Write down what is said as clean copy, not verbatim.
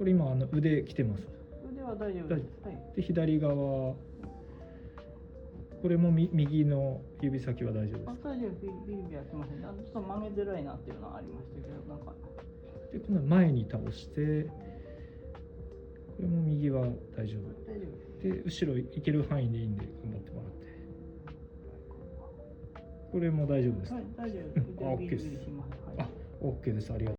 これ今腕来てます。腕は大丈夫です。はい。で左側、これも右の指先は大丈夫ですか？大丈夫、ビリビリはしません。ちょっと曲げづらいなっていうのはありましたけど、なんか。で今度は前に倒して、これも右は大丈夫。大丈夫で後ろ行ける範囲でいいんで頑張ってもらって。これも大丈夫ですか？はい、大丈夫です。あ、OK です。ビリビリします。はい。あ、OK です。ありがとう。